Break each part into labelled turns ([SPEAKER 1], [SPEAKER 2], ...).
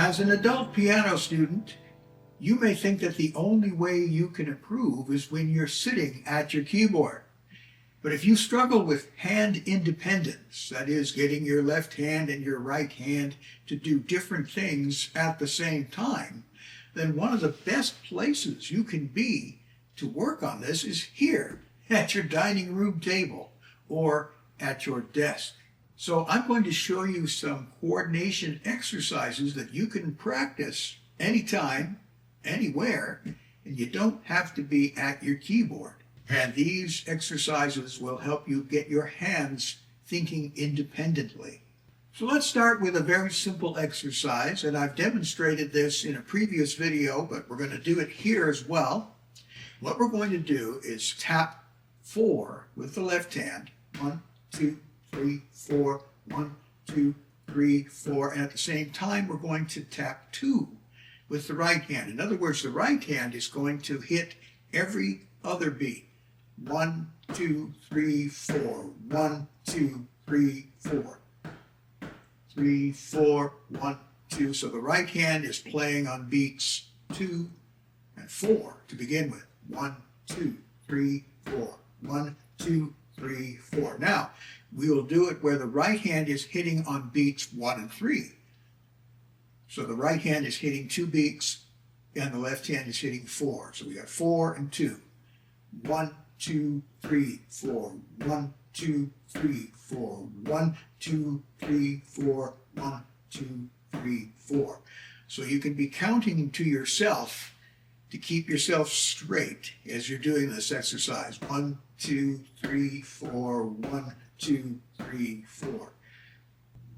[SPEAKER 1] As an adult piano student, you may think that the only way you can improve is when you're sitting at your keyboard. But if you struggle with hand independence, that is, getting your left hand and your right hand to do different things at the same time, then one of the best places you can be to work on this is here at your dining room table or at your desk. So I'm going to show you some coordination exercises that you can practice anytime, anywhere, and you don't have to be at your keyboard. And these exercises will help you get your hands thinking independently. So let's start with a very simple exercise, and I've demonstrated this in a previous video, but we're going to do it here as well. What we're going to do is tap 4 with the left hand. 1, 2, 3, 4, 1, 2, 3, 4, and at the same time we're going to tap 2 with the right hand. In other words, the right hand is going to hit every other beat. 1, 2, 3, 4, 1, 2, 3, 4. 3, 4, 1, 2. So the right hand is playing on beats 2 and 4 to begin with. 1, 2, 3, 4. 1, 2, 3, 4. Now, we will do it where the right hand is hitting on beats 1 and 3. So the right hand is hitting 2 beats and the left hand is hitting 4. So we got 4 and 2. 1, 2, 3, 4. 1, 2, 3, 4. 1, 2, 3, 4. 1, 2, 3, 4. So you can be counting to yourself to keep yourself straight as you're doing this exercise. 1, 2, 3, 4. 1, 2, 3, 4.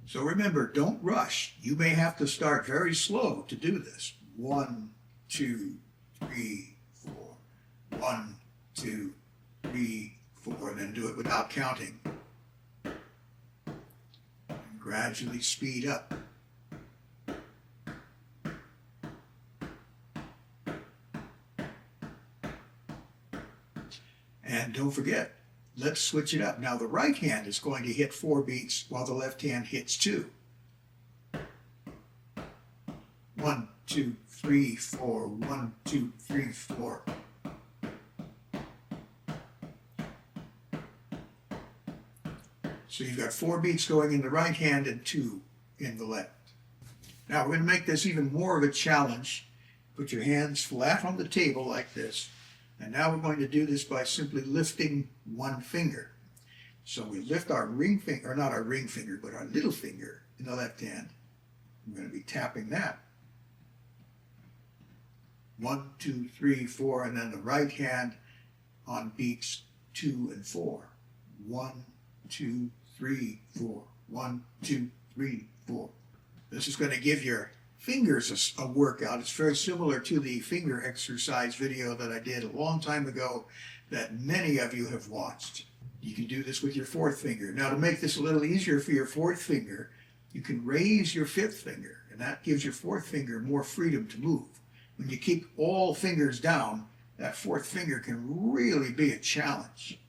[SPEAKER 1] So remember, don't rush. You may have to start very slow to do this. 1, 2, 3, 4. 1, 2, 3, 4. And then do it without counting. And gradually speed up. And don't forget, let's switch it up. Now the right hand is going to hit 4 beats while the left hand hits 2. 1, 2, 3, 4. 1, 2, 3, 4. So you've got 4 beats going in the right hand and 2 in the left. Now we're going to make this even more of a challenge. Put your hands flat on the table like this. And now we're going to do this by simply lifting one finger. So we lift our ring finger, or not our ring finger, but our little finger in the left hand. We're going to be tapping that. 1, 2, 3, 4, and then the right hand on beats 2 and 4. 1, 2, 3, 4. 1, 2, 3, 4. This is going to give your fingers a workout. It's very similar to the finger exercise video that I did a long time ago that many of you have watched. You can do this with your 4th finger. Now to make this a little easier for your 4th finger, you can raise your 5th finger, and that gives your 4th finger more freedom to move. When you keep all fingers down, that 4th finger can really be a challenge.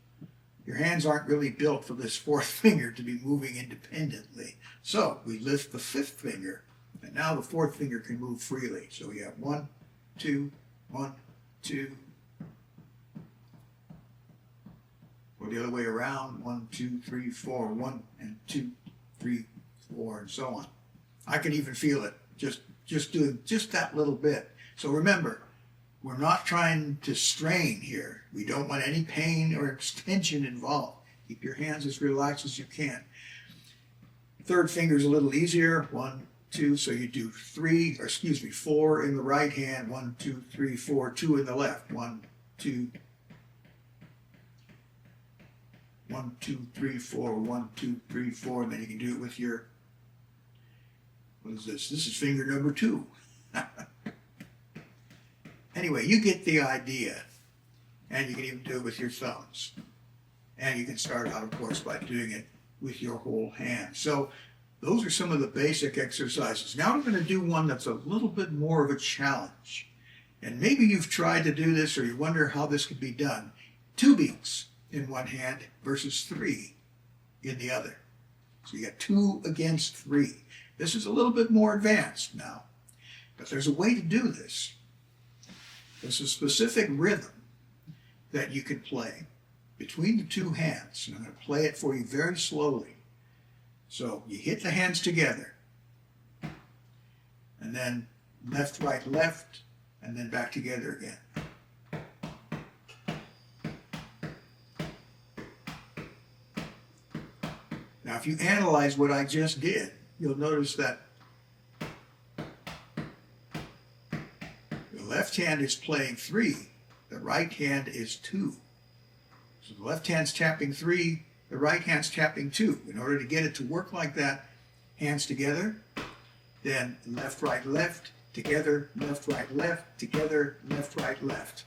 [SPEAKER 1] Your hands aren't really built for this 4th finger to be moving independently. So we lift the 5th finger, and now the 4th finger can move freely. So we have 1, 2, 1, 2. Or the other way around. 1, 2, 3, 4. 1 and 2, 3, 4, and so on. I can even feel it just doing just that little bit. So remember, we're not trying to strain here. We don't want any pain or extension involved. Keep your hands as relaxed as you can. 3rd finger is a little easier. 1, 2, so you do 4 in the right hand. 1, 2, 3, 4. 2 in the left. 1, 2, 1, 2, 3, 4. 1, 2, 3, 4. And then you can do it with your, what is this? This is finger number 2. Anyway, you get the idea. And you can even do it with your thumbs. And you can start out, of course, by doing it with your whole hand. So those are some of the basic exercises. Now we're going to do one that's a little bit more of a challenge. And maybe you've tried to do this or you wonder how this could be done. 2 beats in one hand versus 3 in the other. So you got 2 against 3. This is a little bit more advanced now. But there's a way to do this. There's a specific rhythm that you can play between the two hands. And I'm going to play it for you very slowly. So you hit the hands together, and then left, right, left, and then back together again. Now, if you analyze what I just did, you'll notice that the left hand is playing 3, the right hand is 2. So the left hand's tapping 3, the right hand's tapping 2. In order to get it to work like that, hands together, then left, right, left, together, left, right, left, together, left, right, left.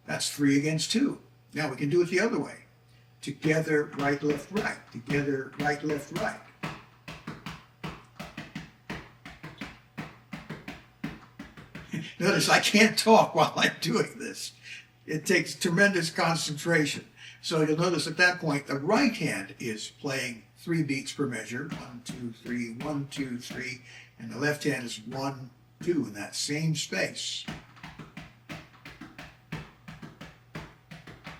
[SPEAKER 1] That's 3 against 2. Now we can do it the other way. Together, right, left, right. Together, right, left, right. Notice I can't talk while I'm doing this. It takes tremendous concentration. So you'll notice at that point, the right hand is playing 3 beats per measure. 1, 2, 3, 1, 2, 3. And the left hand is 1, 2 in that same space.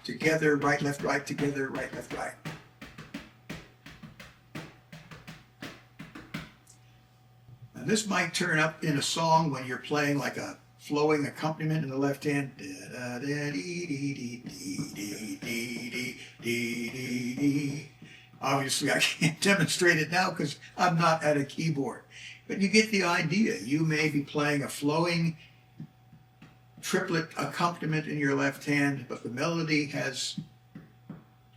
[SPEAKER 1] Together, right, left, right, together, right, left, right. And this might turn up in a song when you're playing like a flowing accompaniment in the left hand. Obviously, I can't demonstrate it now because I'm not at a keyboard. But you get the idea. You may be playing a flowing triplet accompaniment in your left hand, but the melody has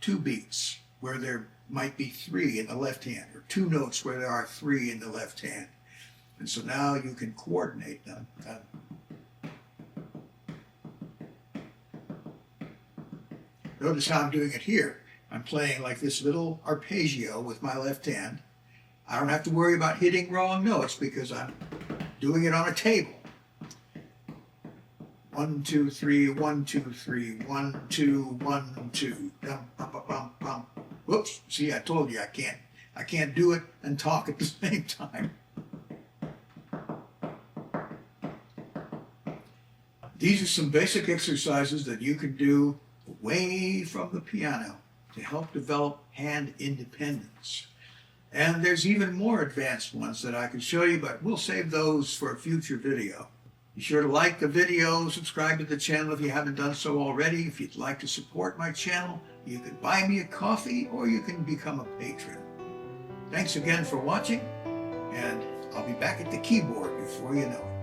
[SPEAKER 1] 2 beats where there might be 3 in the left hand, or 2 notes where there are 3 in the left hand. And so now you can coordinate them. Notice how I'm doing it here. I'm playing like this little arpeggio with my left hand. I don't have to worry about hitting wrong notes because I'm doing it on a table. 1, 2, 3, 1, 2, 3, 1, 2, 1, 2. Dum, bum, bum, bum, bum. Whoops! See, I told you I can't do it and talk at the same time. These are some basic exercises that you can do away from the piano to help develop hand independence. And there's even more advanced ones that I can show you, but we'll save those for a future video. Be sure to like the video, subscribe to the channel if you haven't done so already. If you'd like to support my channel, you can buy me a coffee or you can become a patron. Thanks again for watching, and I'll be back at the keyboard before you know it.